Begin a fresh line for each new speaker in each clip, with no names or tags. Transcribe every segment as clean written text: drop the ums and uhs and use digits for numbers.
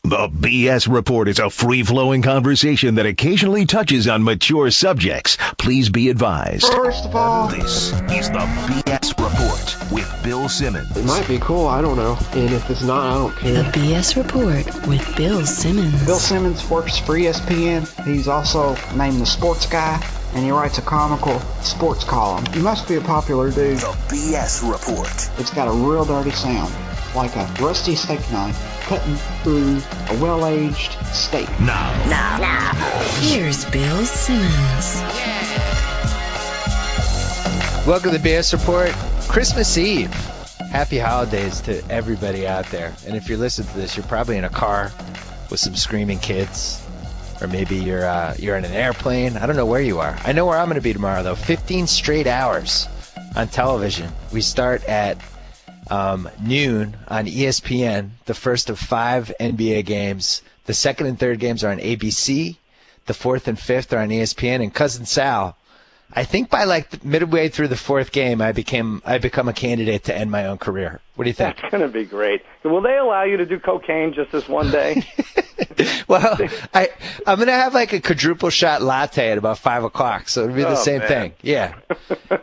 The B.S Report is a free-flowing conversation that occasionally touches on mature subjects. Please be advised.
First of all,
This is the B.S Report with Bill Simmons.
it might be cool, I don't know. And if it's not, I don't care.
The B.S Report with Bill Simmons.
Bill Simmons works for ESPN. He's also named the sports guy, and he writes a comical sports column. He must be a popular dude.
The B.S Report.
It's got a real dirty sound, like a rusty steak knife cutting through a well-aged steak.
Now.
Here's Bill Simmons.
Welcome to the B.S Report. Christmas Eve. Happy holidays to everybody out there. And if you're listening to this, you're probably in a car with some screaming kids. Or maybe you're in an airplane. I don't know where you are. I know where I'm going to be tomorrow, though. 15 straight hours on television. We start at noon on ESPN, the first of 5 NBA games. The second and third games are on ABC. The fourth and fifth are on ESPN. And Cousin Sal, I think by like midway through the fourth game, I become a candidate to end my own career. What do you think?
That's going to be great. Will they allow you to do cocaine just this one day?
Well, I'm going to have like a quadruple shot latte at about 5 o'clock, so it'll be the same thing. Yeah.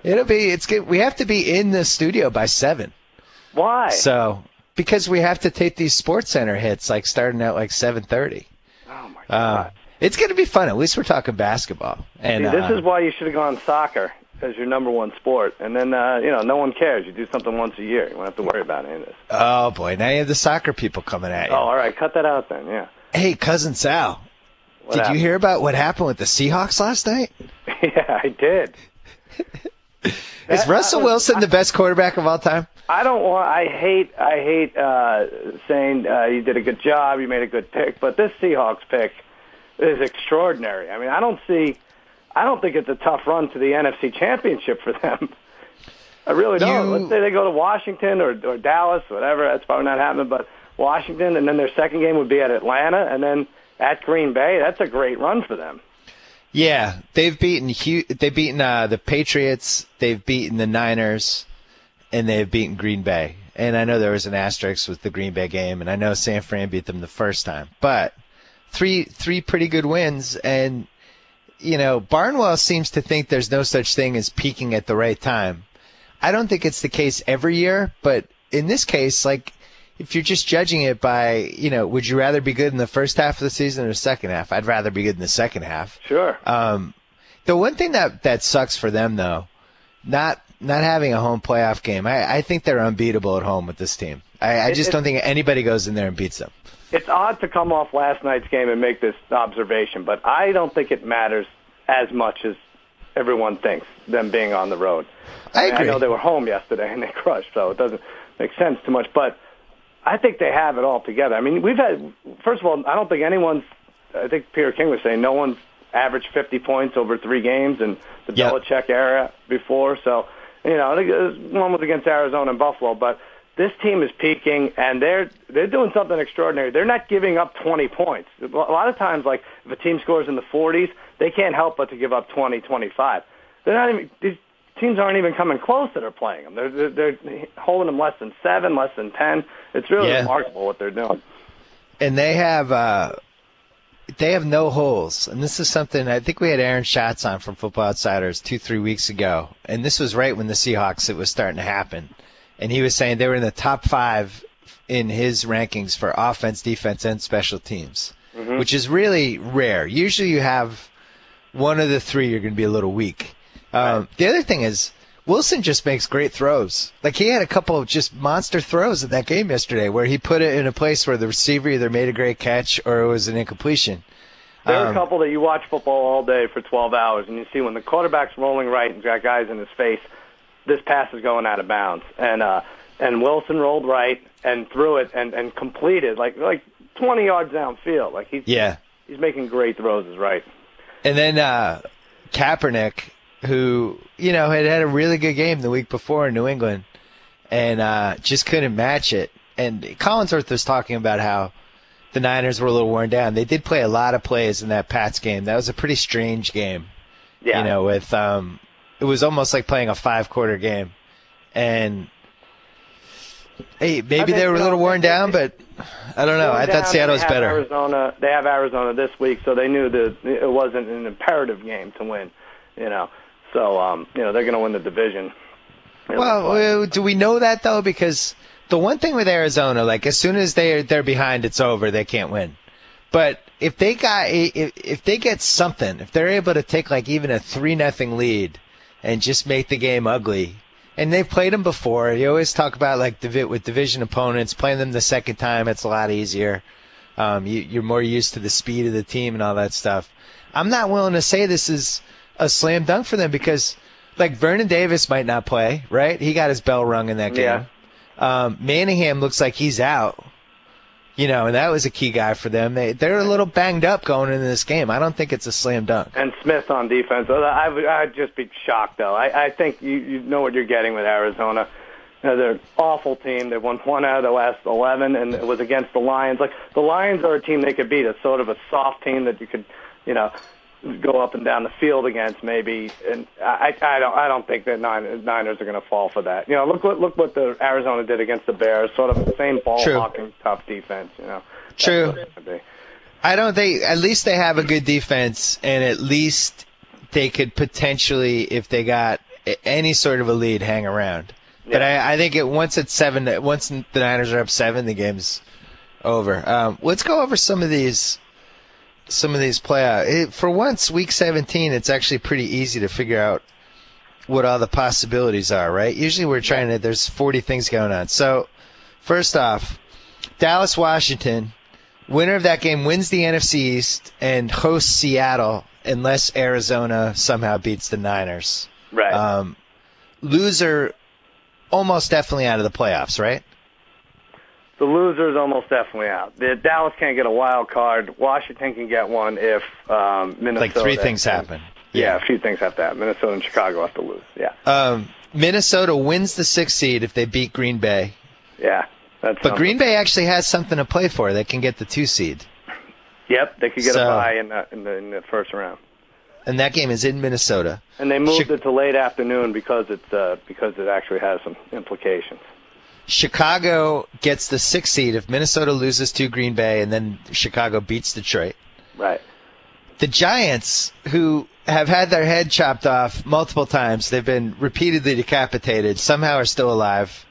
It's good. We have to be in the studio by 7.
Why?
So, because we have to take these Sports Center hits, like starting at like 7:30.
Oh my God!
It's going to be fun. At least we're talking basketball. And
See, this is why you should have gone soccer as your number one sport, and then no one cares. You do something once a year. You won't have to worry about any of this.
Oh boy! Now you have the soccer people coming at you.
Oh, all right. Cut that out then. Yeah.
Hey, Cousin Sal, did you hear about what happened with the Seahawks last night?
Yeah, I did.
Is Russell Wilson the best quarterback of all time?
I hate saying you did a good job, you made a good pick, but this Seahawks pick is extraordinary. I mean, I don't think it's a tough run to the NFC Championship for them. I really don't. Let's say they go to Washington or Dallas, whatever. That's probably not happening, but Washington, and then their second game would be at Atlanta, and then at Green Bay. That's a great run for them.
Yeah, they've beaten the Patriots, they've beaten the Niners, and they've beaten Green Bay. And I know there was an asterisk with the Green Bay game, and I know San Fran beat them the first time. But three pretty good wins, and Barnwell seems to think there's no such thing as peaking at the right time. I don't think it's the case every year, but in this case, like, if you're just judging it by, would you rather be good in the first half of the season or the second half? I'd rather be good in the second half.
Sure.
The one thing that sucks for them, though, not having a home playoff game, I think they're unbeatable at home with this team. I just don't think anybody goes in there and beats them.
It's odd to come off last night's game and make this observation, but I don't think it matters as much as everyone thinks, them being on the road.
I agree.
I know they were home yesterday and they crushed, so it doesn't make sense too much, but I think they have it all together. I mean, first of all, I think Peter King was saying no one's averaged 50 points over 3 games in the Belichick era before. So, I think one was against Arizona and Buffalo, but this team is peaking, and they're doing something extraordinary. They're not giving up 20 points. A lot of times, like, if a team scores in the 40s, they can't help but to give up 20, 25. These teams aren't even coming close that are playing them. They're holding them less than 7, less than 10. It's really remarkable what they're doing.
And they have no holes. And this is something, I think we had Aaron Schatz on from Football Outsiders 2-3 weeks ago. And this was right when the Seahawks, it was starting to happen. And he was saying they were in the top 5 in his rankings for offense, defense, and special teams, which is really rare. Usually you have one of the 3 you're going to be a little weak. The other thing is Wilson just makes great throws. Like, he had a couple of just monster throws in that game yesterday where he put it in a place where the receiver either made a great catch or it was an incompletion.
There are a couple that you watch football all day for 12 hours, and you see when the quarterback's rolling right and got guys in his face, this pass is going out of bounds. And Wilson rolled right and threw it and completed like 20 yards downfield. Like, he's making great throws, is right.
And then Kaepernick, who, had a really good game the week before in New England and just couldn't match it. And Collinsworth was talking about how the Niners were a little worn down. They did play a lot of plays in that Pats game. That was a pretty strange game. Yeah. With it was almost like playing a 5-quarter game. And Hey, maybe they were a little worn down, but I don't know. I thought Seattle was better.
They have Arizona this week, so they knew that it wasn't an imperative game to win. So they're going to win the division.
Well, do we know that though? Because the one thing with Arizona, like as soon as they're behind, it's over. They can't win. But if they get something, if they're able to take like even a 3-0 lead and just make the game ugly, and they've played them before. You always talk about like with division opponents, playing them the second time, it's a lot easier. You're more used to the speed of the team and all that stuff. I'm not willing to say this is a slam dunk for them because, like, Vernon Davis might not play, right? He got his bell rung in that game. Yeah. Manningham looks like he's out, and that was a key guy for them. They're a little banged up going into this game. I don't think it's a slam dunk.
And Smith on defense. I'd just be shocked, though. I think you know what you're getting with Arizona. They're an awful team. They've won 1 out of the last 11, and it was against the Lions. Like, the Lions are a team they could beat. It's sort of a soft team that you could, go up and down the field against maybe, and I don't think that Niners are going to fall for that. Look what the Arizona did against the Bears, sort of the same ball hawking tough defense.
True. I don't think at least they have a good defense, and at least they could potentially, if they got any sort of a lead, hang around. Yeah. But I think once the Niners are up 7, the game's over. Let's go over some of these playoffs. For once, Week 17, it's actually pretty easy to figure out what all the possibilities are, right? Usually we're trying to, there's 40 things going on. So, first off, Dallas-Washington, winner of that game wins the NFC East and hosts Seattle unless Arizona somehow beats the Niners.
Right.
Loser, almost definitely out of the playoffs, right?
The loser is almost definitely out. Dallas can't get a wild card. Washington can get one if Minnesota.
Like 3 things happen.
Yeah, a few things have to happen. Minnesota and Chicago have to lose. Yeah.
Minnesota wins the 6th seed if they beat Green Bay.
Yeah.
But Green Bay actually has something to play for. They can get the 2 seed.
Yep, they could get a bye in the first round.
And that game is in Minnesota.
And they moved it to late afternoon because it actually has some implications.
Chicago gets the 6th seed if Minnesota loses to Green Bay, and then Chicago beats Detroit.
Right.
The Giants, who have had their head chopped off multiple times, they've been repeatedly decapitated, somehow are still alive.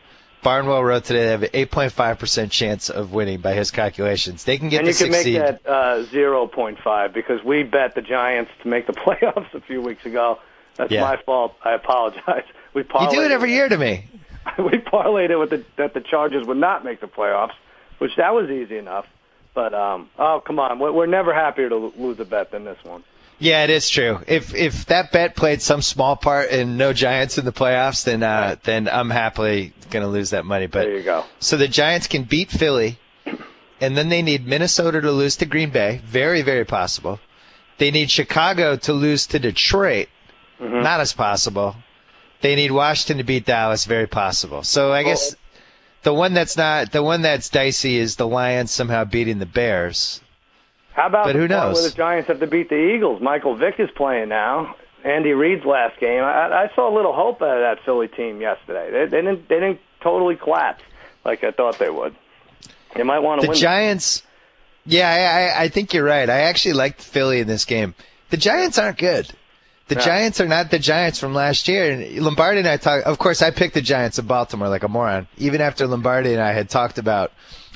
Barnwell wrote today they have an 8.5% chance of winning by his calculations. They can get the 6th seed.
And you can make that 0.5 because we bet the Giants to make the playoffs a few weeks ago. That's my fault. I apologize.
You do it every year to me.
We parlayed it that the Chargers would not make the playoffs, which that was easy enough. But, come on. We're never happier to lose a bet than this one.
Yeah, it is true. If that bet played some small part in no Giants in the playoffs, then I'm happily going to lose that money. But
there you go.
So the Giants can beat Philly, and then they need Minnesota to lose to Green Bay. Very, very possible. They need Chicago to lose to Detroit. Mm-hmm. Not as possible. They need Washington to beat Dallas. Very possible. So I guess the one that's dicey is the Lions somehow beating the Bears.
How about
but who knows?
Where the Giants have to beat the Eagles? Michael Vick is playing now. Andy Reid's last game. I saw a little hope out of that Philly team yesterday. They didn't totally collapse like I thought they would. They might want to win.
The Giants. Yeah, I think you're right. I actually liked Philly in this game. The Giants aren't good. The Giants are not the Giants from last year. And Lombardi and I talked. Of course, I picked the Giants of Baltimore like a moron. Even after Lombardi and I had talked about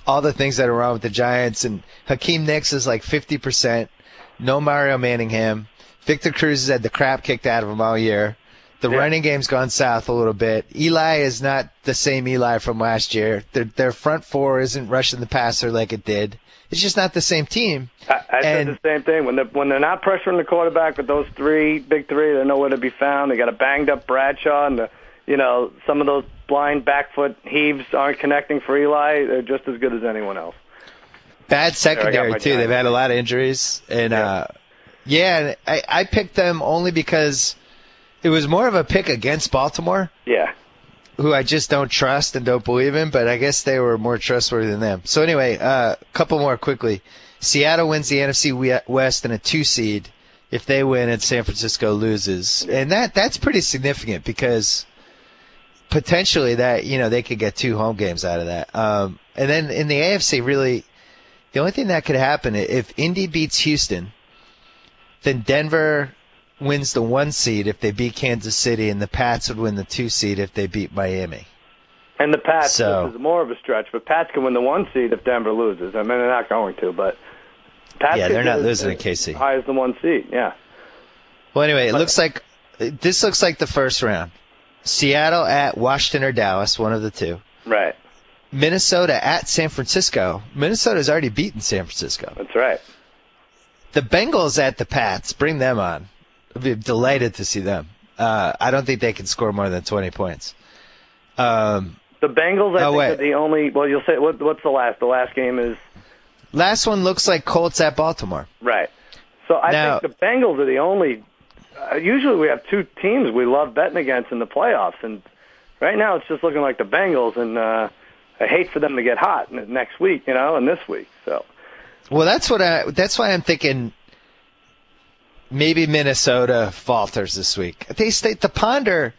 all the things that are wrong with the Giants, and Hakeem Nicks is like 50%. No Mario Manningham. Victor Cruz has had the crap kicked out of him all year. The running game's gone south a little bit. Eli is not the same Eli from last year. Their front four isn't rushing the passer like it did. It's just not the same team.
I said the same thing. When they're not pressuring the quarterback with those big three, they're nowhere to be found. They got a banged up Bradshaw, and some of those blind back foot heaves aren't connecting for Eli. They're just as good as anyone else.
Bad secondary too. They've had a lot of injuries, and I picked them only because it was more of a pick against Baltimore.
Yeah.
Who I just don't trust and don't believe in, but I guess they were more trustworthy than them. So anyway, a couple more quickly. Seattle wins the NFC West and a 2 seed if they win and San Francisco loses. And that's pretty significant because potentially that, they could get 2 home games out of that. And then in the AFC, really, the only thing that could happen, if Indy beats Houston, then Denver wins the 1 seed if they beat Kansas City, and the Pats would win the 2 seed if they beat Miami.
And the Pats, this is more of a stretch, but Pats can win the 1 seed if Denver loses. I mean, they're not going to, but Pats
they're not losing to KC.
High as the 1 seed, yeah.
Well, anyway, this looks like the first round. Seattle at Washington or Dallas, one of the two.
Right.
Minnesota at San Francisco. Minnesota's already beaten San Francisco.
That's right.
The Bengals at the Pats. Bring them on. I'd be delighted to see them. I don't think they can score more than 20 points.
The Bengals, I think, are the only. Well, you'll say what's the last? The last game is.
Last one looks like Colts at Baltimore.
Right. So I think the Bengals are the only. Usually we have 2 teams we love betting against in the playoffs, and right now it's just looking like the Bengals, and I hate for them to get hot next week, and this week. So.
Well, that's why I'm thinking maybe Minnesota falters this week. The Ponder.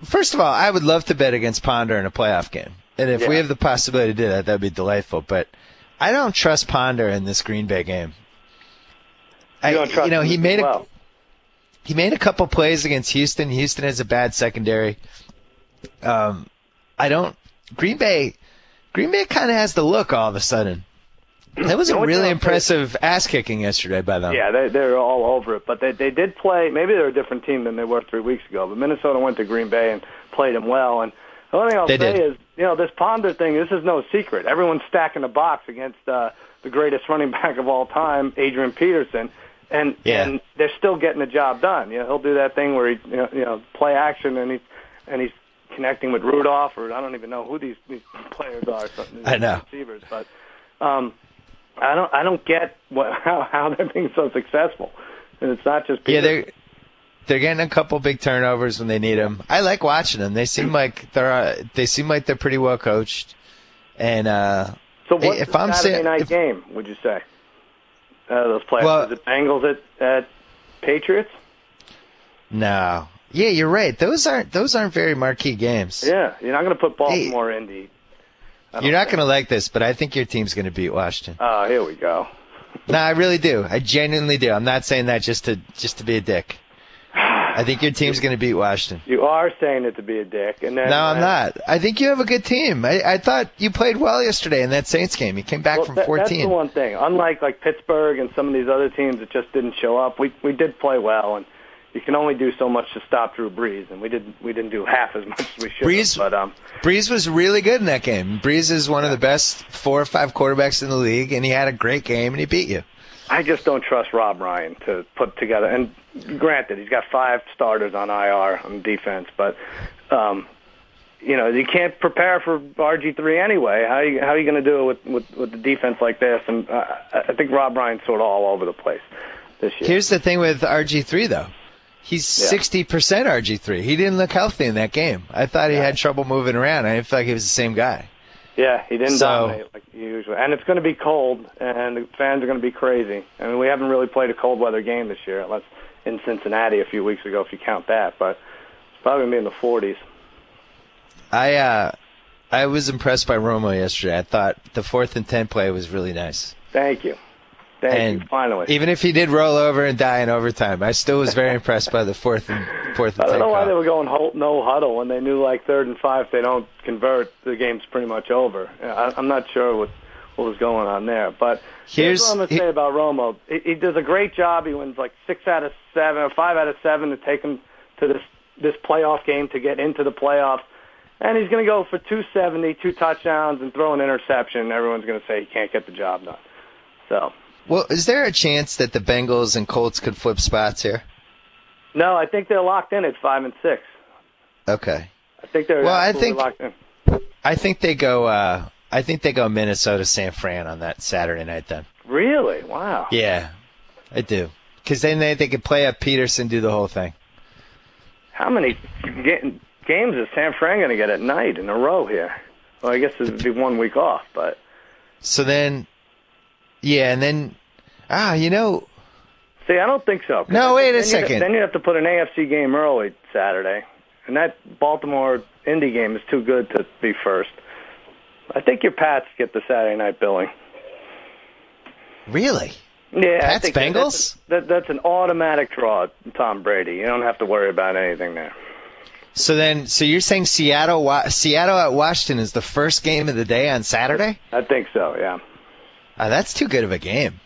First of all, I would love to bet against Ponder in a playoff game, and if we have the possibility to do that, that'd be delightful. But I don't trust Ponder in this Green Bay game.
You don't trust him
he made
well.
He made a couple plays against Houston. Houston has a bad secondary. Green Bay kind of has the look all of a sudden. That was a really impressive ass kicking yesterday by them.
Yeah, they're all over it. But they did play. Maybe they're a different team than they were 3 weeks ago. But Minnesota went to Green Bay and played them well. And the only thing I'll say is, this Ponder thing. This is no secret. Everyone's stacking the box against the greatest running back of all time, Adrian Peterson. And they're still getting the job done. He'll do that thing where he play action and he's connecting with Rudolph, or I don't even know who these players are.
I know
receivers, but I don't get how they're being so successful. And it's not just Peterson.
Yeah, they're getting a couple big turnovers when they need them. I like watching them. They seem like they're pretty well coached. And
so what's the Saturday night game? Would you say? Those playoffs.
Well,
is it Bengals at Patriots?
No. Yeah, you're right. Those aren't very marquee games.
Yeah, you're not going to put Baltimore in the.
You're not going to like this, but I think your team's going to beat Washington.
Oh, here we go.
No, I really do. I genuinely do. I'm not saying that just to be a dick. I think your team's going to beat Washington.
You are saying it to be a dick, and then
no, I'm not. I think you have a good team. I thought you played well yesterday in that Saints game. You came back from 14.
That's the one thing. Unlike Pittsburgh and some of these other teams that just didn't show up, we did play well, and you can only do so much to stop Drew Brees, and we didn't do half as much as we should.
Brees was really good in that game. Brees is one of the best 4 or 5 quarterbacks in the league, and he had a great game, and he beat you.
I just don't trust Rob Ryan to put together. And granted, he's got 5 starters on IR on defense, but you can't prepare for RG3 anyway. How are you going to do it with the defense like this? And I think Rob Ryan's sort of all over the place this year.
Here's the thing with RG3 though. He's 60% RG3. He didn't look healthy in that game. I thought he had trouble moving around. I didn't feel like he was the same guy.
Yeah, he didn't dominate like usually. And it's going to be cold, and the fans are going to be crazy. I mean, we haven't really played a cold weather game this year, unless in Cincinnati a few weeks ago, if you count that. But it's probably going to be in the 40s.
I was impressed by Romo yesterday. I thought the 4th and 10 play was really nice.
Thank you. Thank you, finally.
Even if he did roll over and die in overtime, I still was very impressed by the 4th and 10.
I don't know why they were going no huddle when they knew 3rd and 5, if they don't convert, the game's pretty much over. I'm not sure what was going on there. But here's what I'm going to say about Romo. He does a great job. He wins 6 out of 7 or 5 out of 7 to take him to this playoff game to get into the playoffs. And he's going to go for 270, 2 touchdowns, and throw an interception. Everyone's going to say he can't get the job done. So.
Well, is there a chance that the Bengals and Colts could flip spots here?
No, I think they're locked in at 5 and 6.
Okay.
I think they're locked in.
I think they go Minnesota San Fran on that Saturday night then.
Really? Wow.
Yeah, I do. Because then they could play up Peterson, do the whole thing.
How many games is San Fran going to get at night in a row here? Well, I guess it would be 1 week off, but.
So then. Yeah, and then,
See, I don't think so.
No, wait a second.
Then you have to put an AFC game early Saturday, and that Baltimore-Indy game is too good to be first. I think your Pats get the Saturday night billing.
Really?
Yeah,
Pats
I think
Bengals?
That's an automatic draw, Tom Brady. You don't have to worry about anything there.
So you're saying Seattle at Washington is the first game of the day on Saturday?
I think so, yeah.
That's too good of a game.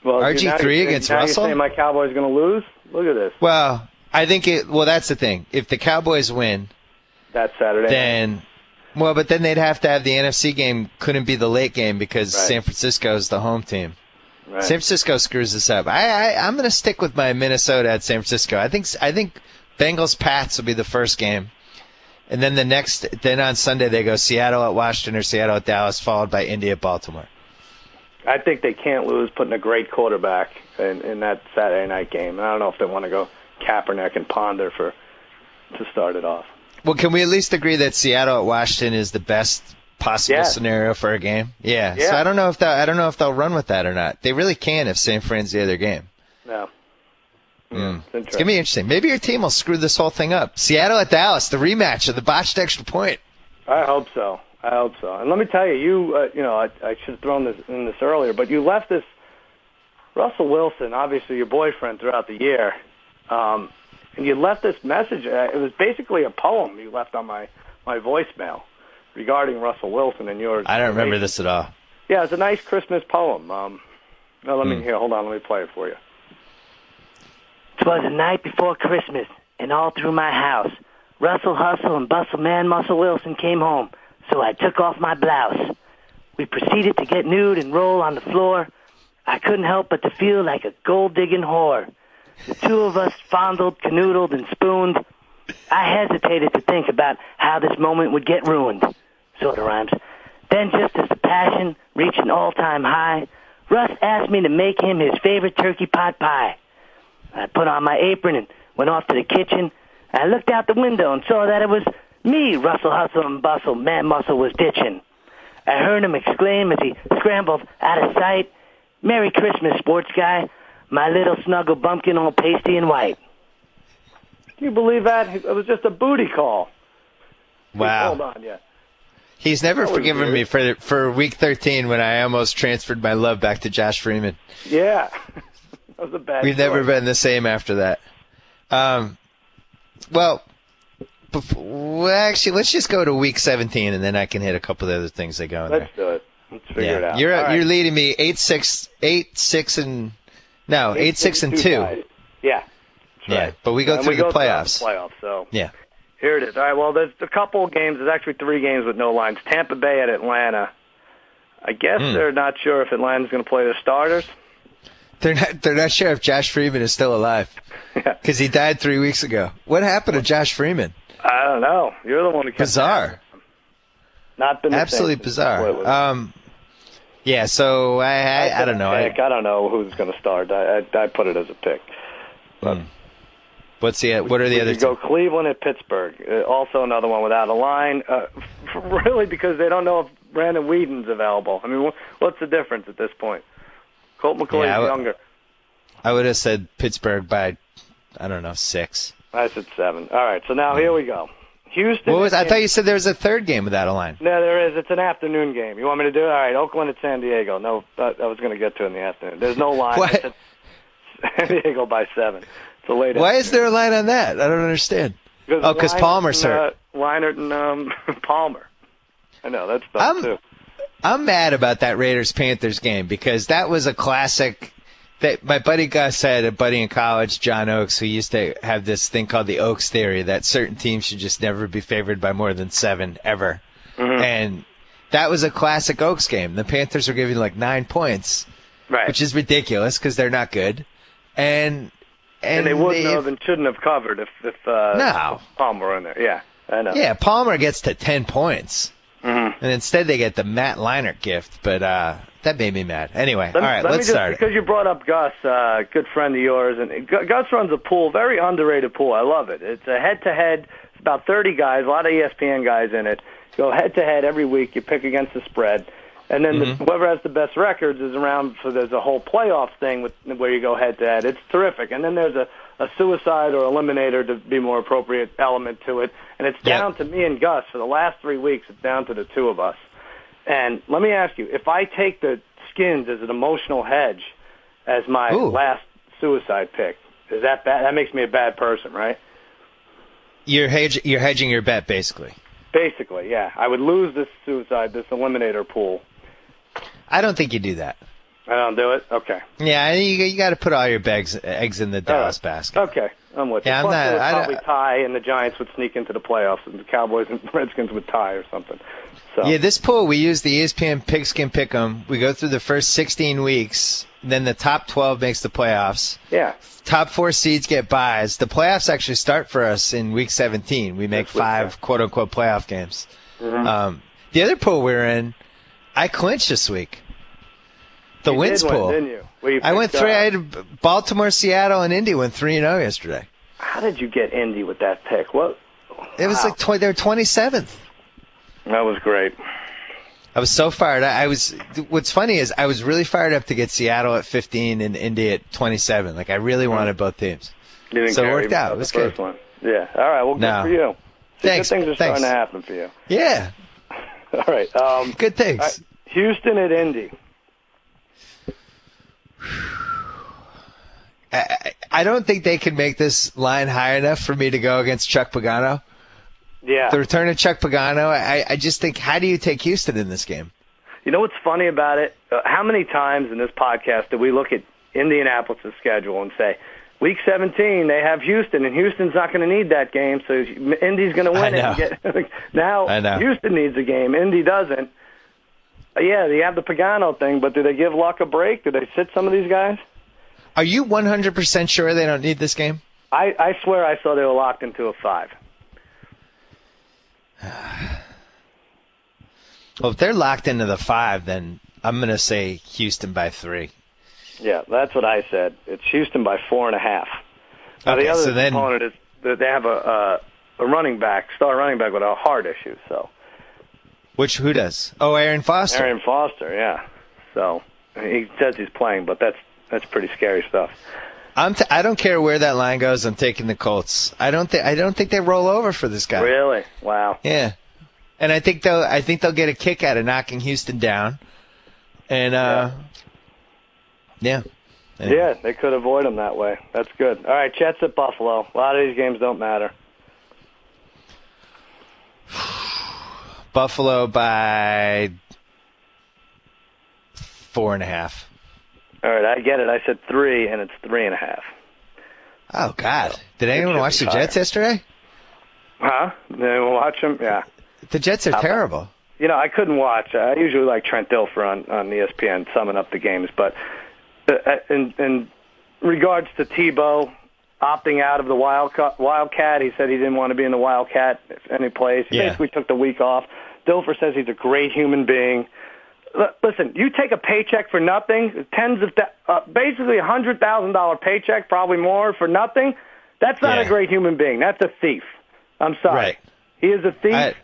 Well,
RG3 against Russell?
You're saying my Cowboys are going to lose? Look at this.
Well, I think that's the thing. If the Cowboys win,
that's Saturday.
Then they'd have to have the NFC game. Couldn't be the late game because San Francisco is the home team. Right. San Francisco screws this up. I'm going to stick with my Minnesota at San Francisco. I think Bengals Pats will be the first game, and then on Sunday they go Seattle at Washington or Seattle at Dallas, followed by Indy at Baltimore.
I think they can't lose putting a great quarterback in that Saturday night game. I don't know if they want to go Kaepernick and Ponder to start it off.
Well, can we at least agree that Seattle at Washington is the best possible scenario for a game? Yeah. So I don't know if they'll run with that or not. They really can if San Fran's the other game.
No.
It's gonna be interesting. Maybe your team will screw this whole thing up. Seattle at Dallas, the rematch of the botched extra point.
I hope so. And let me tell you, I should have thrown this in earlier, but you left this Russell Wilson, obviously your boyfriend throughout the year, and you left this message. It was basically a poem you left on my voicemail regarding Russell Wilson and yours.
I don't remember this at all.
Yeah, it's a nice Christmas poem. Hold on, let me play it for you. 'Twas the night before Christmas, and all through my house, Russell Hustle and Bustle Man Muscle Wilson came home, so I took off my blouse. We proceeded to get nude and roll on the floor. I couldn't help but to feel like a gold-digging whore. The two of us fondled, canoodled, and spooned. I hesitated to think about how this moment would get ruined. Sort of rhymes. Then, just as the passion reached an all-time high, Russ asked me to make him his favorite turkey pot pie. I put on my apron and went off to the kitchen. I looked out the window and saw that it was me, Russell Hustle and Bustle, Man Muscle was ditching. I heard him exclaim as he scrambled out of sight, "Merry Christmas, sports guy, my little snuggle bumpkin all pasty and white." Can you believe that? It was just a booty call.
Wow.
Hold on, yeah.
He's never forgiven me for week 13 when I almost transferred my love back to Josh Freeman.
Yeah. That was a bad
We've never been the same after that. Actually, let's just go to week 17, and then I can hit a couple of other things that go in there.
Let's do it. Let's figure it out.
You're leading me 8-6 and 2.
Yeah.
Right. But we go through the playoffs.
So
yeah.
Here it is. All right, well, there's a couple of games. There's actually 3 games with no lines. Tampa Bay at Atlanta. I guess they're not sure if Atlanta's going to play their starters.
They're not sure if Josh Freeman is still alive because he died 3 weeks ago. What happened to Josh Freeman?
I don't know. You're the one who kept
bizarre.
Not been the
absolutely
same
bizarre. Yeah. So I don't know.
I don't know who's going to start. I put it as a pick. But
what are the other two?
Go Cleveland at Pittsburgh. Also another one without a line. Really, because they don't know if Brandon Whedon's available. I mean, what's the difference at this point? Colt McCoy is younger.
I would have said Pittsburgh by, 6.
I said 7. All right, so now here we go. Houston.
I thought you said there was a third game without a line.
No, there is. It's an afternoon game. You want me to do it? All right, Oakland at San Diego. No, I was going to get to it in the afternoon. There's no line.
What?
I said San Diego by 7. It's a late.
Why is there a line on that? I don't understand. Because Palmer's hurt.
Leinart and Palmer. I know, that's dumb too.
I'm mad about that Raiders-Panthers game because that was a classic. That my buddy Gus had a buddy in college, John Oakes, who used to have this thing called the Oakes theory that certain teams should just never be favored by more than 7 ever. Mm-hmm. And that was a classic Oakes game. The Panthers were giving like 9 points,
right?
Which is ridiculous because they're not good. And
they wouldn't have and shouldn't have covered if Palmer were in there. Yeah, I know.
Yeah, Palmer gets to 10 points.
Mm-hmm.
And instead they get the Matt Leinart gift, but that made me mad. Anyway, all right, let's start it.
Because you brought up Gus, good friend of yours, and Gus runs a pool, very underrated pool. I love it. It's a head-to-head. It's about 30 guys, a lot of ESPN guys in it. Go head-to-head every week. You pick against the spread. And then whoever has the best records is around. So there's a whole playoff thing where you go head-to-head. It's terrific. And then there's a suicide or eliminator, to be more appropriate, element to it. And it's down to me and Gus. For the last 3 weeks, it's down to the two of us. And let me ask you, if I take the Skins as an emotional hedge as my last suicide pick, is that bad? That makes me a bad person, right?
You're hedging your bet, basically.
Basically, yeah. I would lose this eliminator pool.
I don't think you do that.
I don't do it? Okay.
Yeah, you got to put all your eggs in the Dallas basket.
Okay, I'm with you.
Yeah,
Plus, it would probably tie, and the Giants would sneak into the playoffs, and the Cowboys and Redskins would tie or something. So.
Yeah, this pool, we use the ESPN Pigskin Pick'em. We go through the first 16 weeks, then the top 12 makes the playoffs.
Yeah.
Top 4 seeds get buys. The playoffs actually start for us in week 17. We make 5 quote-unquote playoff games. Mm-hmm. The other pool we're in, I clinched this week. The wins pool.
Didn't you?
I went 3. I had Baltimore, Seattle, and Indy went 3-0 yesterday.
How did you get Indy with that pick? What?
It was like they were 27th.
That was great.
I was so fired. What's funny is I was really fired up to get Seattle at 15 and Indy at 27. Like I really wanted both teams. So it worked out. It was good.
One. Yeah. All right. Well, good for you.
Thanks.
Good things are starting to happen for you.
Yeah.
All right.
Good things.
Houston at Indy.
I don't think they can make this line high enough for me to go against Chuck Pagano.
Yeah.
The return of Chuck Pagano, I just think, how do you take Houston in this game?
You know what's funny about it? How many times in this podcast did we look at Indianapolis' schedule and say, Week 17, they have Houston, and Houston's not going to need that game, so Indy's going to win it. Now, Houston needs a game. Indy doesn't. Yeah, they have the Pagano thing, but do they give Luck a break? Do they sit some of these guys?
Are you 100% sure they don't need this game?
I swear I saw they were locked into a 5.
Well, if they're locked into the 5, then I'm going to say Houston by 3.
Yeah, that's what I said. It's Houston by 4.5. Now, the other component is that they have a running back, star running back with a heart issue. So,
who does? Oh, Aaron Foster.
Aaron Foster, yeah. So he says he's playing, but that's pretty scary stuff.
I don't care where that line goes. I'm taking the Colts. I don't think they roll over for this guy.
Really? Wow.
Yeah, and I think they'll get a kick out of knocking Houston down, and yeah,
they could avoid them that way. That's good. All right, Jets at Buffalo. A lot of these games don't matter.
Buffalo by 4.5.
All right, I get it. I said 3, and it's 3.5.
Oh, God. Did anyone watch the Jets yesterday?
Huh? Did anyone watch them? Yeah.
The Jets are terrible.
You know, I couldn't watch. I usually like Trent Dilfer on ESPN summing up the games, but in regards to Tebow opting out of the Wildcat, he said he didn't want to be in the Wildcat any place. He basically took the week off. Dilfer says he's a great human being. Listen, you take a paycheck for nothing, basically $100,000 paycheck, probably more for nothing. That's not a great human being. That's a thief. I'm sorry.
Right.
He is a thief,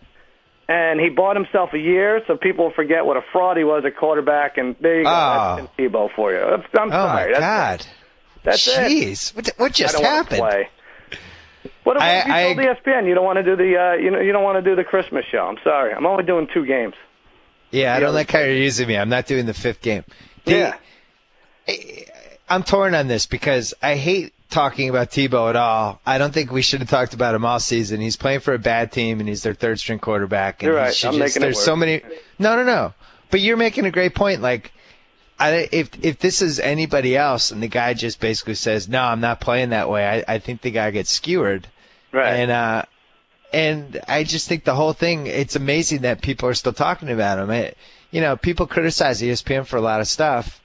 and he bought himself a year, so people forget what a fraud he was at quarterback. And there you go. That's Tebow for you. I'm sorry.
Oh my God.
That's
Jeez. What just happened?
What if you told ESPN you don't want to do the you don't want to do the Christmas show? I'm sorry. I'm only doing 2 games.
Yeah, I don't like how you're using me. I'm not doing the 5th game. I'm torn on this because I hate talking about Tebow at all. I don't think we should have talked about him all season. He's playing for a bad team, and he's their 3rd-string quarterback. And
you're right. I'm making it work.
So many. No. But you're making a great point. Like, if this is anybody else, and the guy just basically says, "No, I'm not playing that way," I think the guy gets skewered.
Right.
And I just think the whole thing, it's amazing that people are still talking about him. People criticize ESPN for a lot of stuff,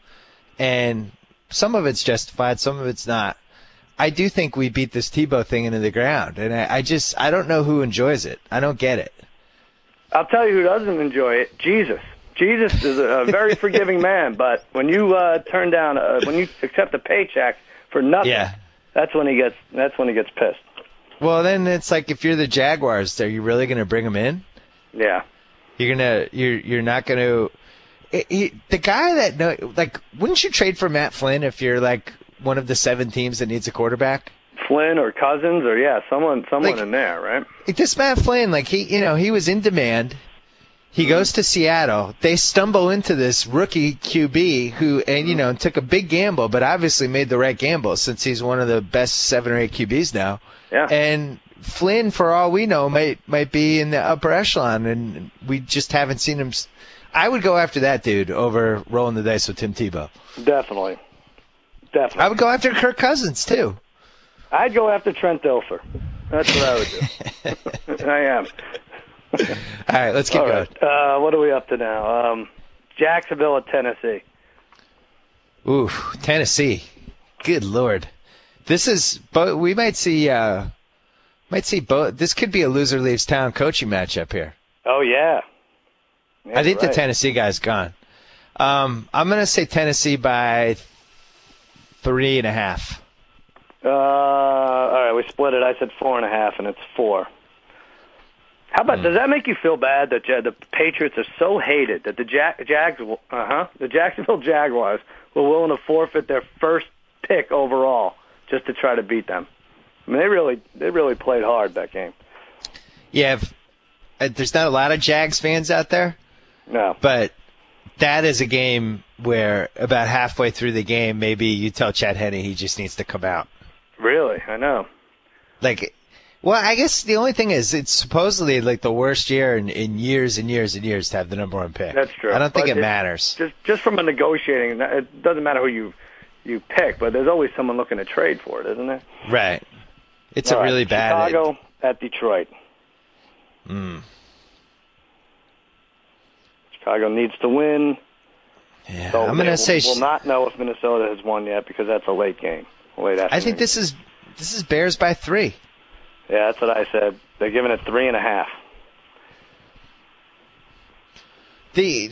and some of it's justified, some of it's not. I do think we beat this Tebow thing into the ground, and I don't know who enjoys it. I don't get it.
I'll tell you who doesn't enjoy it. Jesus. Jesus is a very forgiving man, but when you when you accept a paycheck for nothing, that's when he gets pissed.
Well, then it's like if you're the Jaguars, are you really going to bring him in?
Yeah.
You're not going to. the guy that wouldn't you trade for Matt Flynn if you're like one of the 7 teams that needs a quarterback?
Flynn or Cousins or someone in there, right?
This Matt Flynn, he was in demand. He goes to Seattle. They stumble into this rookie QB who, took a big gamble, but obviously made the right gamble since he's one of the best 7 or 8 QBs now.
Yeah.
And Flynn, for all we know, might be in the upper echelon, and we just haven't seen him. I would go after that dude over rolling the dice with Tim Tebow.
Definitely.
I would go after Kirk Cousins, too.
I'd go after Trent Dilfer. That's what I would do. I am.
All right, let's keep going.
What are we up to now? Jacksonville at Tennessee.
Ooh, Tennessee. Good Lord. This is we might see both. This could be a loser leaves town coaching matchup here.
Oh yeah.
I think the Tennessee guy's gone. I'm going to say Tennessee by 3.5.
All right, we split it. I said 4.5, and it's 4. How about? Does that make you feel bad that the Patriots are so hated that the Jacksonville Jaguars were willing to forfeit their first pick overall just to try to beat them? I mean, they really played hard that game.
Yeah, there's not a lot of Jags fans out there.
No,
but that is a game where about halfway through the game, maybe you tell Chad Henne he just needs to come out.
Really, I know.
Well, I guess the only thing is it's supposedly like the worst year in years and years and years to have the number 1 pick.
That's true.
I don't think it matters.
Just from a negotiating, it doesn't matter who you pick, but there's always someone looking to trade for it, isn't there?
Right. It's a really bad.
Chicago at Detroit. Chicago needs to win.
Yeah,
so
I'm going to say
we'll not know if Minnesota has won yet because that's a late game. Late afternoon.
I think this is Bears by 3.
Yeah, that's what I said. They're giving it 3.5.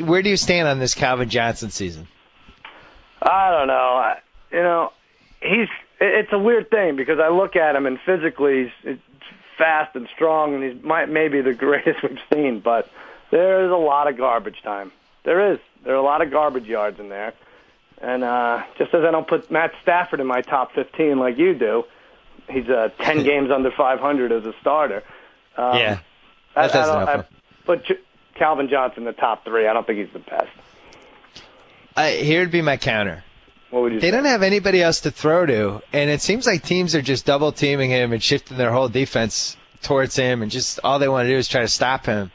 Where do you stand on this Calvin Johnson season?
I don't know. It's a weird thing because I look at him and physically he's fast and strong and he's maybe the greatest we've seen, but there is a lot of garbage time. There are a lot of garbage yards in there. And just as I don't put Matt Stafford in my top 15 like you do, he's 10 games under 500 as a starter.
Yeah, that doesn't help him.
But Calvin Johnson, the top 3, I don't think he's the best.
Here'd be my counter.
What would you say?
They don't have anybody else to throw to, and it seems like teams are just double-teaming him and shifting their whole defense towards him, and just all they want to do is try to stop him.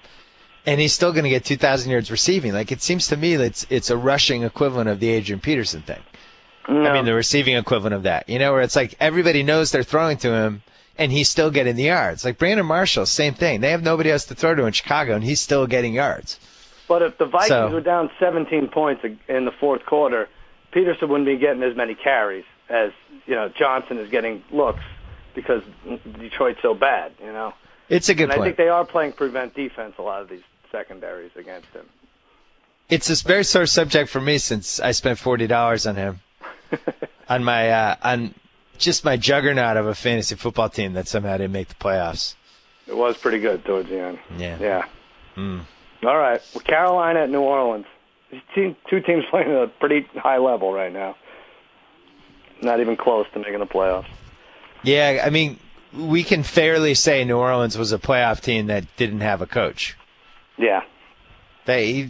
And he's still going to get 2,000 yards receiving. It seems to me that it's a rushing equivalent of the Adrian Peterson thing.
No.
I mean, the receiving equivalent of that. Where it's like everybody knows they're throwing to him, and he's still getting the yards. Like Brandon Marshall, same thing. They have nobody else to throw to in Chicago, and he's still getting yards.
But if the Vikings were down 17 points in the fourth quarter, Peterson wouldn't be getting as many carries as Johnson is getting looks because Detroit's so bad.
It's a good point.
I think they are playing prevent defense, a lot of these secondaries against him.
It's a very sore subject for me since I spent $40 on him on my on just my juggernaut of a fantasy football team that somehow didn't make the playoffs.
It was pretty good towards the end.
Yeah.
All right. Well, Carolina at New Orleans. These two teams playing at a pretty high level right now. Not even close to making the playoffs. Yeah,
I mean, we can fairly say New Orleans was a playoff team that didn't have a coach.
Yeah.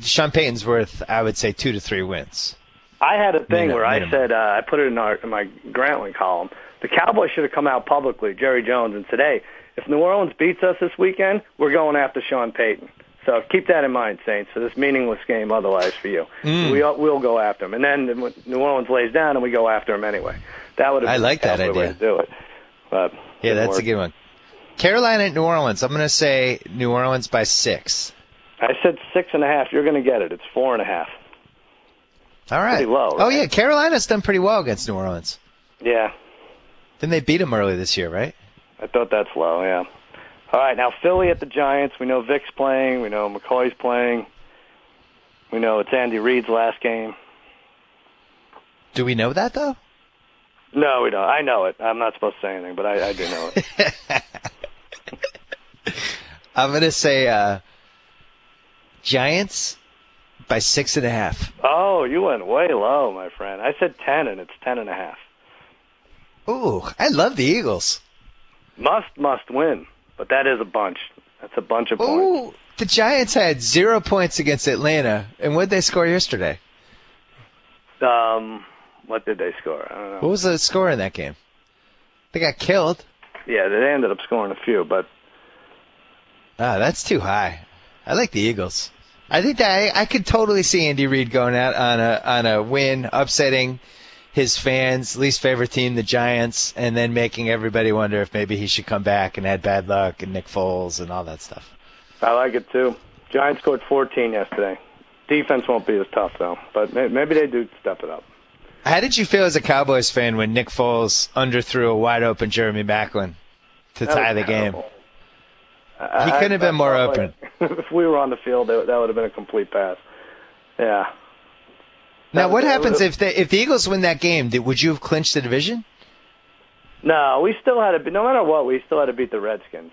Sean Payton's worth, I would say, 2 to 3 wins.
I had a thing where I said, I put it in my Grantland column, the Cowboys should have come out publicly, Jerry Jones, and said, hey, if New Orleans beats us this weekend, we're going after Sean Payton. So keep that in mind, Saints, for this meaningless game otherwise for you. We'll go after him. And then New Orleans lays down and we go after him anyway. That would have been
that idea.
way to do it. But
yeah, that's a good one. Carolina at New Orleans. I'm going to say New Orleans by 6.
I said 6.5. You're going to get it. It's 4.5.
All right.
Pretty low, right?
Oh, yeah. Carolina's done pretty well against New Orleans.
Yeah.
Didn't they beat them early this year, right?
I thought that's low, yeah. All right, now Philly at the Giants. We know Vic's playing. We know McCoy's playing. We know it's Andy Reid's last game.
Do we know that, though?
No, we don't. I know it. I'm not supposed to say anything, but I do know it.
I'm going to say Giants by 6.5.
Oh, you went way low, my friend. I said 10, and it's 10.5.
Ooh, I love the Eagles.
Must win, but that is a bunch. That's a bunch of points.
Ooh, the Giants had 0 points against Atlanta, and what did they score yesterday?
What did they score? I don't know.
What was the score in that game? They got killed.
Yeah, they ended up scoring a few, but
That's too high. I like the Eagles. I think that I could totally see Andy Reid going out on a win, upsetting his fans' least favorite team, the Giants, and then making everybody wonder if maybe he should come back and had bad luck and Nick Foles and all that stuff.
I like it too. Giants scored 14 yesterday. Defense won't be as tough, though, but maybe they do step it up.
How did you feel as a Cowboys fan when Nick Foles underthrew a wide-open Jeremy Maclin to tie the game? He couldn't have been more open.
If we were on the field, that would have been a complete pass. Yeah.
Now, what happens if the Eagles win that game? Would you have clinched the division?
No, we still had to. No matter what, we still had to beat the Redskins.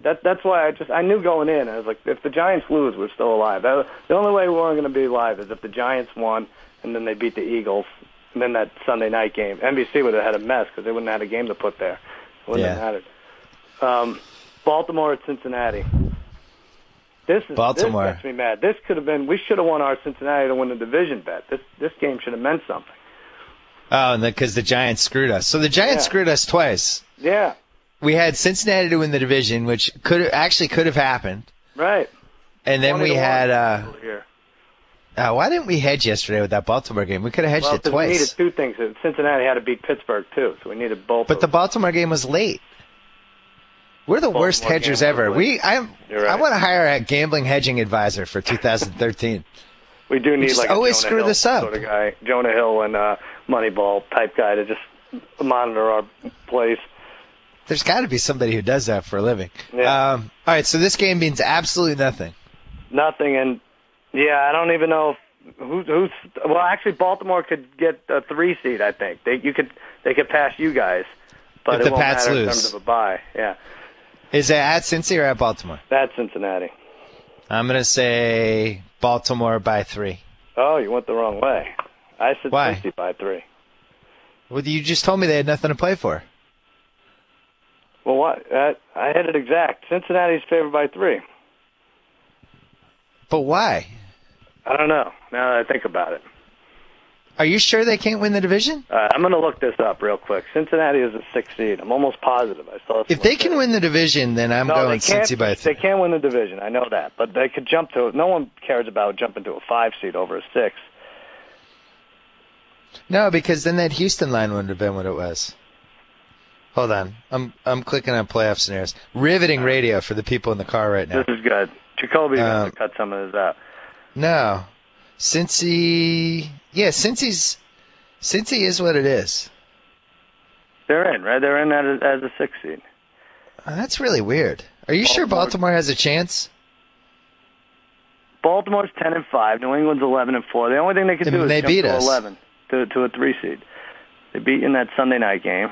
That's why I knew going in. I was like, if the Giants lose, we're still alive. The only way we weren't going to be alive is if the Giants won and then they beat the Eagles, and then that Sunday night game. NBC would have had a mess because they wouldn't have had a game to put there. It wouldn't have mattered. Baltimore at Cincinnati.
Baltimore.
This makes me mad. This could have been. We should have won our Cincinnati to win the division bet. This game should have meant something.
Oh, and because the Giants screwed us. So the Giants screwed us twice.
Yeah.
We had Cincinnati to win the division, which could have happened.
Right.
And then we had. Why didn't we hedge yesterday with that Baltimore game? We could have hedged it twice.
We needed two things. Cincinnati had to beat Pittsburgh too, so we needed both.
But the Baltimore game was late. We're the worst hedgers ever. I want to hire a gambling hedging advisor for 2013.
We do need like a
always
Jonah
screw
Hill
this up.
sort of guy, Jonah Hill and Moneyball type guy to just monitor our plays.
There's got to be somebody who does that for a living.
Yeah.
All right, so this game means absolutely nothing.
Nothing, and I don't even know who's. Well, actually, Baltimore could get a 3 seed. I think they could pass you guys, but
if
it
the
won't
Pats
matter
lose.
in terms of a bye. Yeah.
Is it at Cincy or at Baltimore?
That's Cincinnati.
I'm gonna say Baltimore by 3.
Oh, you went the wrong way. I said
Why?
Cincy by 3.
Well, you just told me they had nothing to play for.
Well, what? I had it exact. Cincinnati's favored by 3.
But why?
I don't know. Now that I think about it.
Are you sure they can't win the division?
I'm going to look this up real quick. Cincinnati is a 6 seed. I'm almost positive. I saw.
If they can win the division, then I'm going Cincy by 3.
They can't win the division. I know that, but they could jump to. No one cares about jumping to a 5 seed over a 6.
No, because then that Houston line wouldn't have been what it was. Hold on, I'm clicking on playoff scenarios. Riveting radio for the people in the car right now.
This is good. Jacoby's going to cut some of this out.
No, Cincy is what it is.
They're in, right? They're in as a 6 seed.
That's really weird. Are you sure Baltimore has a chance?
Baltimore's 10-5. New England's 11-4. The only thing they could do is jump to 11 to a 3 seed. They beat in that Sunday night game.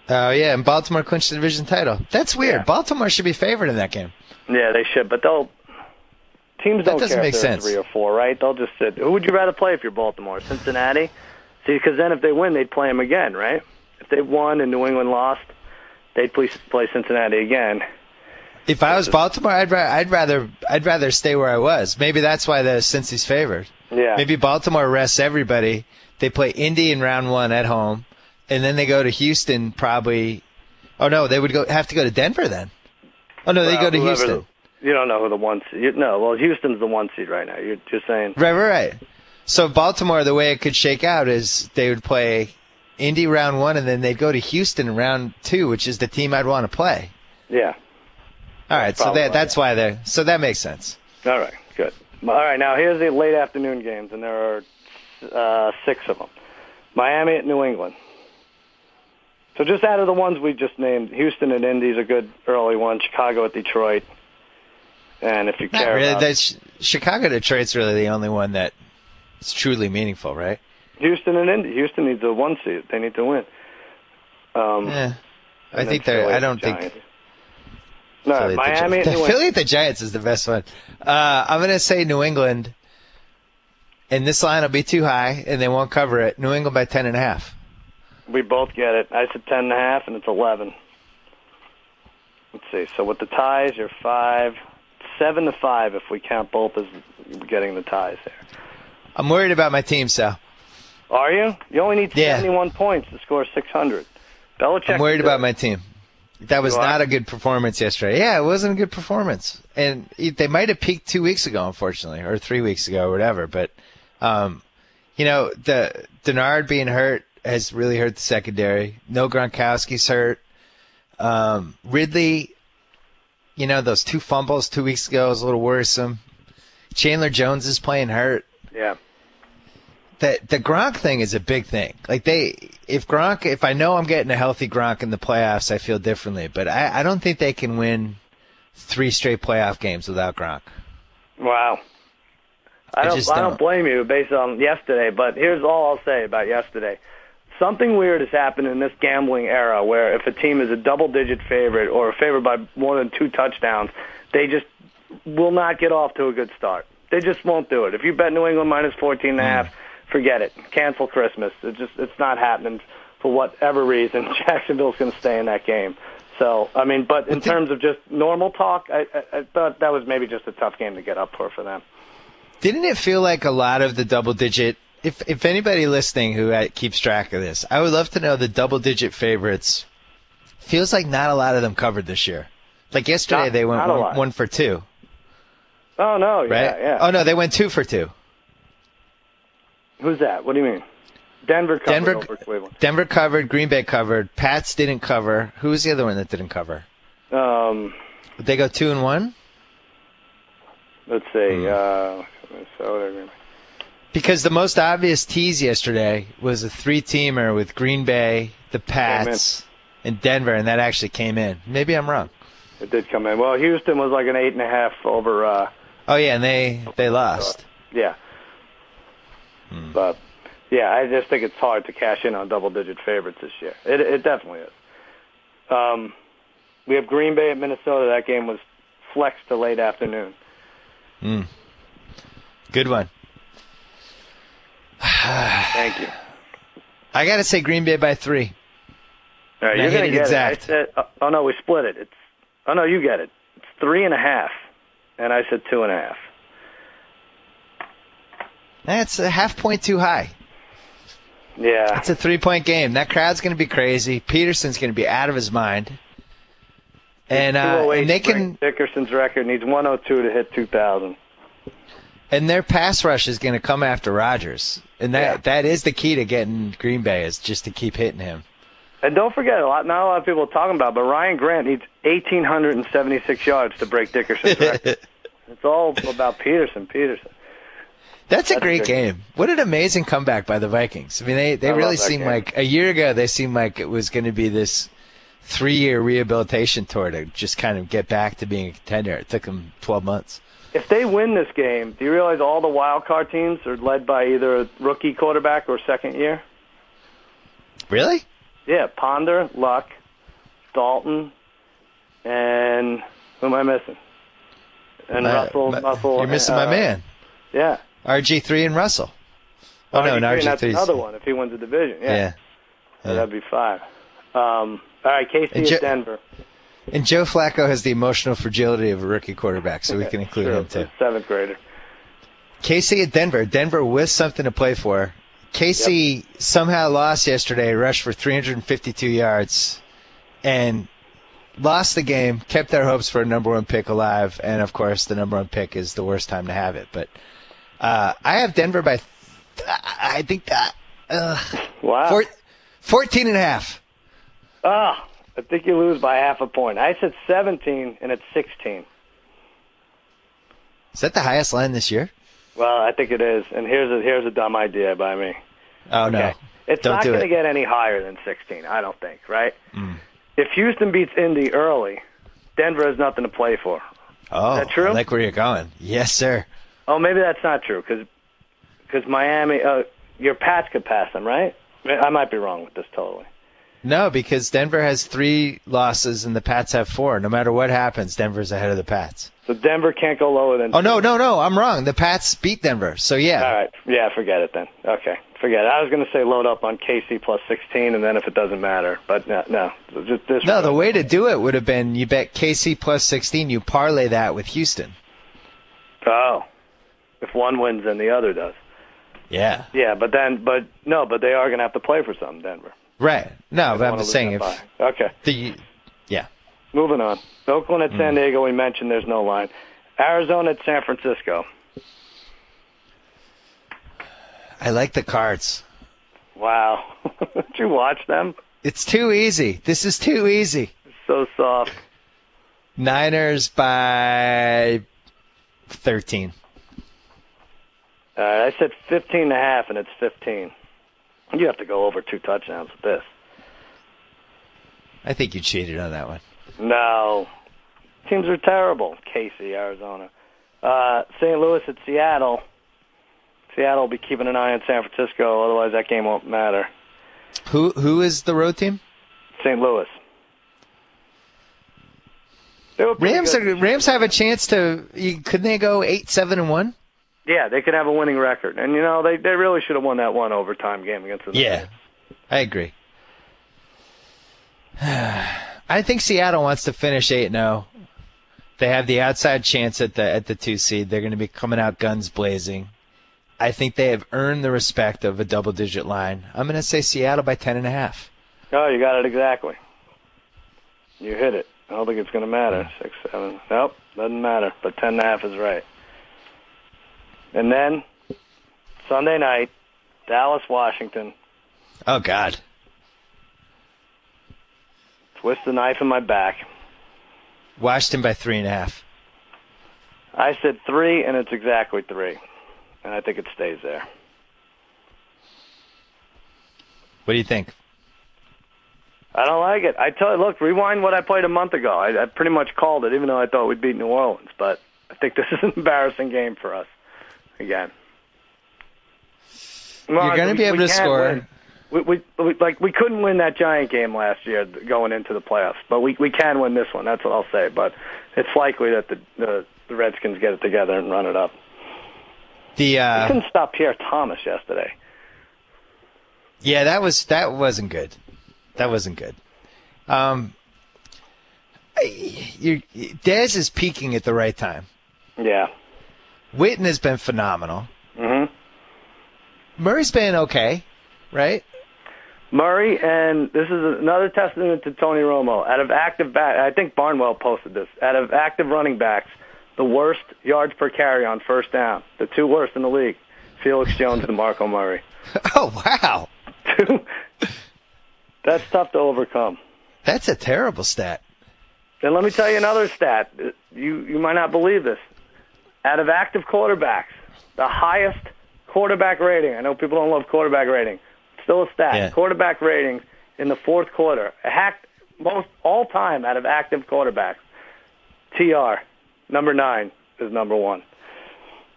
Oh yeah, and Baltimore clinched the division title. That's weird.
Yeah.
Baltimore should be favored in that game.
Yeah, they should, but teams don't care if they're 3 or 4, right? They'll just sit. Who would you rather play if you're Baltimore? Cincinnati? See, because then if they win, they'd play them again, right? If they won and New England lost, they'd play Cincinnati again.
If I was Baltimore, I'd rather stay where I was. Maybe that's why Cincy's favored.
Yeah.
Maybe Baltimore rests everybody. They play Indy in round 1 at home, and then they go to Houston probably. Oh no, they would have to go to Denver then. Oh no, they go to Houston.
You don't know who the 1 seed. No, well, Houston's the 1 seed right now. You're just saying.
Right. So Baltimore, the way it could shake out is they would play Indy round 1, and then they'd go to Houston round 2, which is the team I'd want to play.
Yeah.
All right, so that's why they're. So that makes sense.
All right, good. All right, now here's the late afternoon games, and there are 6 of them. Miami at New England. So just out of the ones we just named, Houston and Indy is a good early one. Chicago at Detroit. And if you care about...
Chicago Detroit's really the only one that's truly meaningful, right?
Houston and Indy. Houston needs a 1 seed. They need to win.
I think they're... I don't think...
No, Miami at New England.
Philly at the Giants is the best one. I'm going to say New England, and this line will be too high, and they won't cover it. New England by 10.5.
We both get it. I said 10.5, and it's 11. Let's see. So with the ties, you're 7-5 if we count both as getting the ties there.
I'm worried about my team, Sal.
Are you? You only need 71 points to score 600. Belichick.
I'm worried about my team. That was not a good performance yesterday. Yeah, it wasn't a good performance. And they might have peaked 2 weeks ago, unfortunately, or 3 weeks ago or whatever. But, the Denard being hurt has really hurt the secondary. No Gronkowski's hurt. Ridley, those 2 fumbles 2 weeks ago was a little worrisome. Chandler Jones is playing hurt.
Yeah.
The Gronk thing is a big thing. Like if I know I'm getting a healthy Gronk in the playoffs, I feel differently. But I don't think they can win 3 straight playoff games without Gronk.
Wow. I don't blame you based on yesterday, but here's all I'll say about yesterday. Something weird has happened in this gambling era where if a team is a double-digit favorite or a favorite by more than 2 touchdowns, they just will not get off to a good start. They just won't do it. If you bet New England minus 14.5, forget it. Cancel Christmas. It's not happening for whatever reason. Jacksonville's going to stay in that game. So, but in terms of just normal talk, I thought that was maybe just a tough game to get up for them.
Didn't it feel like a lot of the double-digit – if anybody listening who keeps track of this, I would love to know the double-digit favorites. Feels like not a lot of them covered this year. Like yesterday they went 1 for 2.
Oh, no,
right?
Yeah.
Oh, no, they went 2 for 2.
Who's that? What do you mean? Denver covered over Cleveland.
Denver covered. Green Bay covered. Pats didn't cover. Who was the other one that didn't cover? They go 2-1?
Let's see. Minnesota.
Because the most obvious tease yesterday was a 3-teamer with Green Bay, the Pats, and Denver, and that actually came in. Maybe I'm wrong.
It did come in. Well, Houston was like an 8.5 over.
Oh yeah, and they lost.
Yeah. But yeah, I just think it's hard to cash in on double-digit favorites this year. It definitely is. We have Green Bay at Minnesota. That game was flexed to late afternoon.
Good one.
Thank you.
I got to say Green Bay by 3.
All right, you're going to get exact. It. I said, no, we split it. You get it. It's 3.5, and I said 2.5.
That's a half point too high.
Yeah.
It's a 3-point game. That crowd's going to be crazy. Peterson's going to be out of his mind. And they can.
Dickerson's record needs 102 to hit 2,000.
And their pass rush is going to come after Rodgers. And that is the key to getting Green Bay, is just to keep hitting him. And
don't forget, not a lot of people are talking about, but Ryan Grant needs 1,876 yards to break Dickerson's record. It's all about Peterson.
That's a great game. What an amazing comeback by the Vikings. I mean, they really seemed like, a year ago, they seemed like it was going to be this 3-year rehabilitation tour to just kind of get back to being a contender. It took them 12 months.
If they win this game, do you realize all the wild card teams are led by either a rookie quarterback or second year?
Really?
Yeah, Ponder, Luck, Dalton, and who am I missing? And Russell.
You're missing my man.
Yeah.
RG3 and Russell. Oh, no, and RG3.
That's another one if he wins the division. Yeah. That'd be 5. All right, KC at Denver.
And Joe Flacco has the emotional fragility of a rookie quarterback, so we can include him too.
7th grader.
KC at Denver. Denver with something to play for. KC somehow lost yesterday, rushed for 352 yards, and lost the game, kept their hopes for a number 1 pick alive, and, of course, the number 1 pick is the worst time to have it. But I have Denver by, I think,
wow.
14.5.
I think you lose by half a point. I said 17, and it's 16.
Is that the highest line this year?
Well, I think it is, and here's a dumb idea by me.
Oh, no.
Okay. It's not going to get any higher than 16, I don't think, right? If Houston beats Indy early, Denver has nothing to play for.
Oh,
is that true?
I like where you're going. Yes, sir.
Oh, maybe that's not true, because Miami, your Pats could pass them, right? I might be wrong with this totally.
No, because Denver has 3 losses and the Pats have 4. No matter what happens, Denver's ahead of the Pats.
So Denver can't go lower than.
Oh, no, I'm wrong. The Pats beat Denver, so yeah.
All right. Yeah, forget it then. Okay, forget it. I was going to say load up on KC plus 16, and then if it doesn't matter. But no. Just this.
No, the way to do it would have been you bet KC plus 16, you parlay that with Houston.
Oh. If one wins, then the other does.
Yeah.
Yeah, but they are going to have to play for something, Denver.
Right. No, but I'm just saying
Okay.
Yeah.
Moving on. Oakland at San Diego, we mentioned there's no line. Arizona at San Francisco.
I like the Cards.
Wow. Did you watch them?
It's too easy. This is too easy.
So soft.
Niners by 13.
All right, I said 15.5, and it's 15. You have to go over 2 touchdowns with this.
I think you cheated on that one.
No. Teams are terrible. KC, Arizona. St. Louis at Seattle. Seattle will be keeping an eye on San Francisco, otherwise that game won't matter.
Who is the road team?
St. Louis.
Rams have a chance to. Couldn't they go 8-7-1?
Yeah, they could have a winning record. And, they really should have won that one overtime game against the Niners.
Yeah, I agree. I think Seattle wants to finish 8-0. They have the outside chance at the 2 seed. They're going to be coming out guns blazing. I think they have earned the respect of a double-digit line. I'm going to say Seattle by 10.5.
Oh, you got it exactly. You hit it. I don't think it's going to matter. 6, 7. Nope, doesn't matter. But 10.5 is right. And then, Sunday night, Dallas, Washington.
Oh, God.
Twist the knife in my back.
Washington by 3.5.
I said 3, and it's exactly 3. And I think it stays there.
What do you think?
I don't like it. Look, rewind what I played a month ago. I pretty much called it, even though I thought we'd beat New Orleans. But I think this is an embarrassing game for us. Again,
you're going to be able to score.
We couldn't win that Giant game last year going into the playoffs, but we can win this one. That's what I'll say. But it's likely that the Redskins get it together and run it up. We couldn't stop Pierre Thomas yesterday.
Yeah, that wasn't good. That wasn't good. Dez is peaking at the right time.
Yeah.
Witten has been phenomenal.
Mm-hmm.
Murray's been okay, right?
Murray, and this is another testament to Tony Romo. Out of active I think Barnwell posted this. Out of active running backs, the worst yards per carry on first down. The 2 worst in the league. Felix Jones and DeMarco Murray.
Oh, wow.
That's tough to overcome.
That's a terrible stat.
And let me tell you another stat. You might not believe this. Out of active quarterbacks, the highest quarterback rating. I know people don't love quarterback rating. Still a stat.
Yeah.
Quarterback ratings in the fourth quarter. Most all time out of active quarterbacks. TR, number 9, is number 1.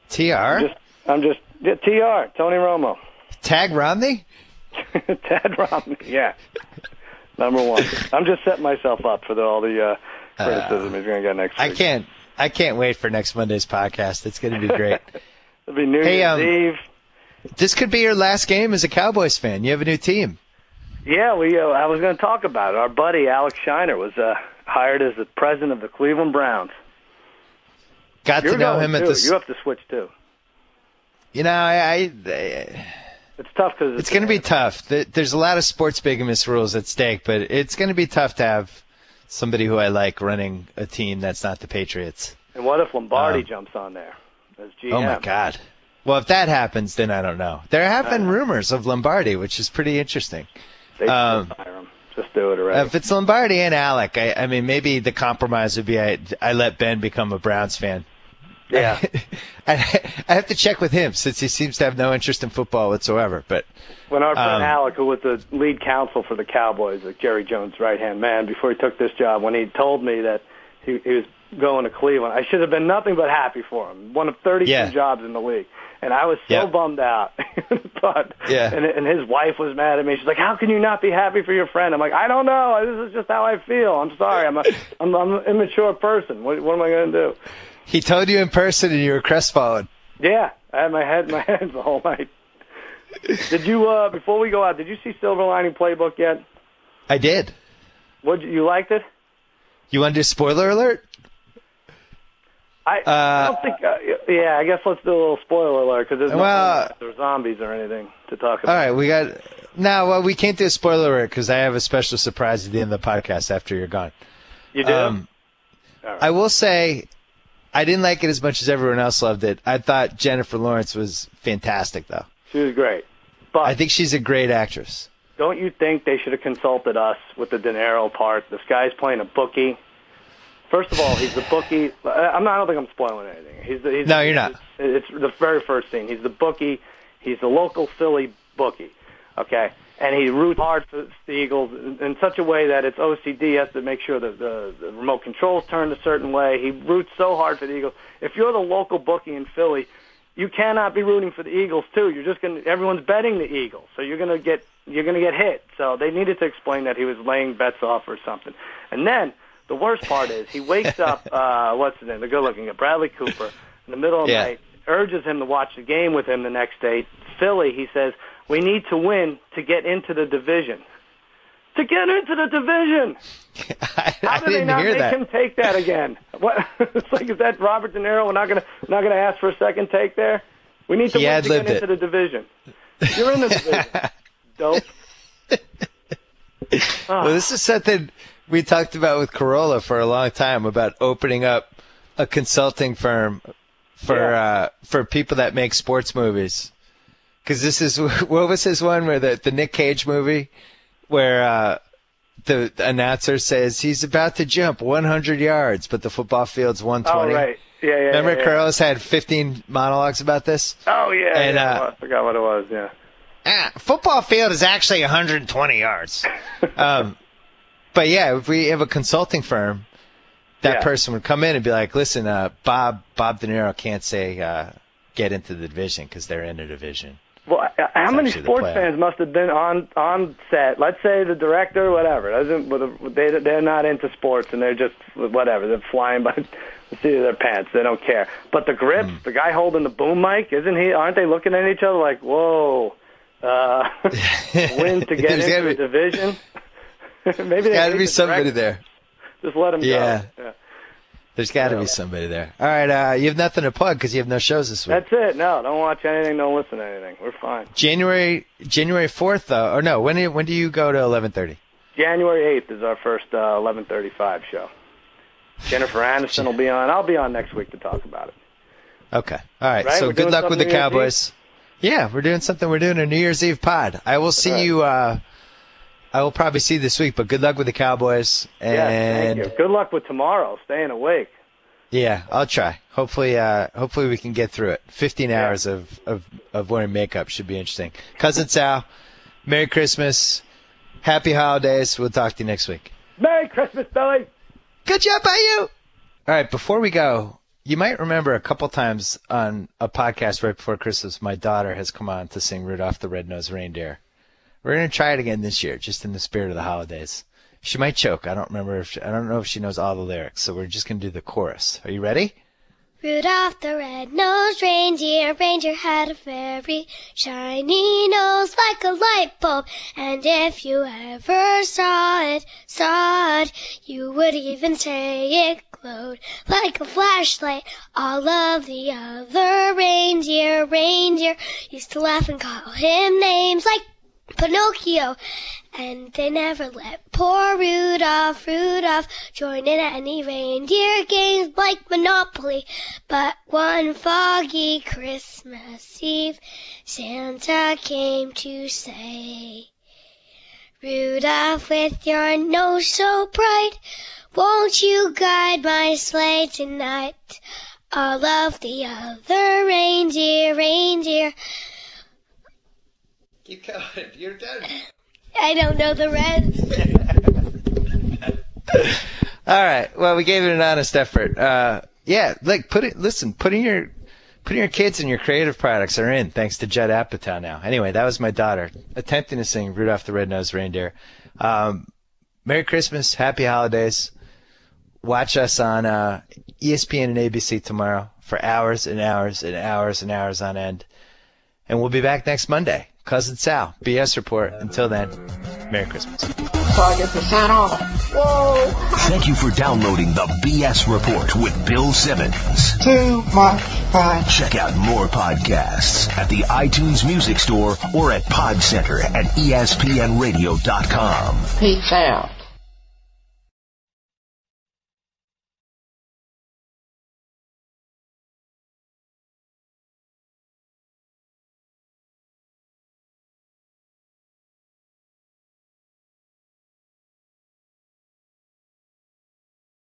TR?
TR, Tony Romo.
Tag Romney?
Tad Romney, yeah. Number 1. I'm just setting myself up for all the criticism he's going to get next week. I can't wait for next Monday's podcast. It's going to be great. It'll be New Year's Eve.
This could be your last game as a Cowboys fan. You have a new team.
Yeah, I was going to talk about it. Our buddy Alex Shiner was hired as the president of the Cleveland Browns.
Got to know him at this.
You have to switch too.
You know,
it's tough because
it's going to be tough. There's a lot of sports bigamous rules at stake, but it's going to be tough to have somebody who I like running a team that's not the Patriots.
And what if Lombardi jumps on there as GM?
Oh my God. Well, if that happens, then I don't know. There have been rumors of Lombardi, which is pretty interesting.
They should fire him. Just do it already.
If it's Lombardi and Alec, I mean, maybe the compromise would be I let Ben become a Browns fan.
Yeah.
I have to check with him since he seems to have no interest in football whatsoever. But
when our friend Alec, who was the lead counsel for the Cowboys, like Jerry Jones' right-hand man, before he took this job, when he told me that he was going to Cleveland. I should have been nothing but happy for him. One of 32 jobs in the league. And I was so bummed out. And his wife was mad at me. She's like, how can you not be happy for your friend? I'm like, I don't know. This is just how I feel. I'm sorry. I'm an immature person. What am I going to do?
He told you in person and you were crestfallen.
Yeah. I had my hands the whole night. Did you, before we go out, did you see Silver Lining Playbook yet?
I did.
You liked it?
You want to do spoiler alert?
I don't think. I guess let's do a little spoiler alert because there's no zombies or anything to talk about.
All right, we can't do a spoiler alert because I have a special surprise at the end of the podcast after you're gone.
You do? Right.
I will say, I didn't like it as much as everyone else loved it. I thought Jennifer Lawrence was fantastic, though.
She was great, but
I think she's a great actress.
Don't you think they should have consulted us with the De Niro part? This guy's playing a bookie. First of all, he's the bookie. I don't think I'm spoiling anything.
No, you're not.
It's the very first scene. He's the bookie. He's the local Philly bookie, okay? And he roots hard for the Eagles in such a way that it's OCD. He has to make sure that the remote control's turned a certain way. He roots so hard for the Eagles. If you're the local bookie in Philly, you cannot be rooting for the Eagles too. You're just everyone's betting the Eagles, so you're gonna get hit. So they needed to explain that he was laying bets off or something. And then the worst part is he wakes up, what's his name, the good-looking guy, Bradley Cooper, in the middle of the night, urges him to watch the game with him the next day. Philly, he says, we need to win to get into the division. To get into the division! How do they not make him take that again? What? It's like, is that Robert De Niro? We're not gonna ask for a second take there? We need to win to get into the division. You're in the division. Dope.
Well, this is something we talked about with Corolla for a long time, about opening up a consulting firm for people that make sports movies. Because this is, what was his one, where the Nick Cage movie, where the announcer says he's about to jump 100 yards, but the football field's 120.
Oh, right. Yeah.
Remember Corolla's had 15 monologues about this?
Oh, yeah. And I forgot what it was,
football field is actually 120 yards. But yeah, if we have a consulting firm, that person would come in and be like, listen, Bob De Niro can't say get into the division because they're in a division.
Well, how many sports fans must have been on set? Let's say the director, whatever. They're not into sports and they're just whatever. They're flying by the seat of their pants. They don't care. But the grips, the guy holding the boom mic, aren't they looking at each other like, whoa, win to get into the division? Maybe there's got to
be somebody there.
Just let him go. Yeah.
There's got to be somebody there. All right, you have nothing to plug because you have no shows this week.
That's it. No, don't watch anything. Don't listen to anything. We're fine.
January 4th, though, or no? When do you go to 11:30?
January 8th is our first 11:35 show. Jennifer Aniston will be on. I'll be on next week to talk about it.
Okay. All right. So good luck with the Cowboys. Yeah, we're doing something. We're doing a New Year's Eve pod. I will see you. I will probably see you this week, but good luck with the Cowboys. And
thank you. Good luck with tomorrow, staying awake.
Yeah, I'll try. Hopefully we can get through it. 15 hours of wearing makeup should be interesting. Cousin Sal, Merry Christmas. Happy holidays. We'll talk to you next week.
Merry Christmas, Billy.
Good job by you. All right, before we go, you might remember a couple times on a podcast right before Christmas, my daughter has come on to sing Rudolph the Red-Nosed Reindeer. We're going to try it again this year, just in the spirit of the holidays. She might choke. I don't know if she knows all the lyrics, so we're just going to do the chorus. Are you ready?
Rudolph the red-nosed reindeer had a very shiny nose like a light bulb. And if you ever saw it, you would even say it glowed like a flashlight. All of the other reindeer used to laugh and call him names like Pinocchio, and they never let poor Rudolph join in any reindeer games like Monopoly. But one foggy Christmas Eve, Santa came to say, Rudolph, with your nose so bright, won't you guide my sleigh tonight? All of the other reindeer.
Keep going. You're done.
I don't know the rest.
All right. Well, we gave it an honest effort. Yeah, like putting your kids and your creative products are in thanks to Judd Apatow now. Anyway, that was my daughter attempting to sing Rudolph the Red-Nosed Reindeer. Merry Christmas, happy holidays. Watch us on ESPN and ABC tomorrow for hours and hours and hours and hours on end. And we'll be back next Monday. Cousin Sal, B.S Report. Until then, Merry Christmas.
So I get to sign off. Whoa!
Thank you for downloading the B.S Report with Bill Simmons.
Too much fun.
Check out more podcasts at the iTunes Music Store or at Pod Center at ESPNradio.com.
Peace out.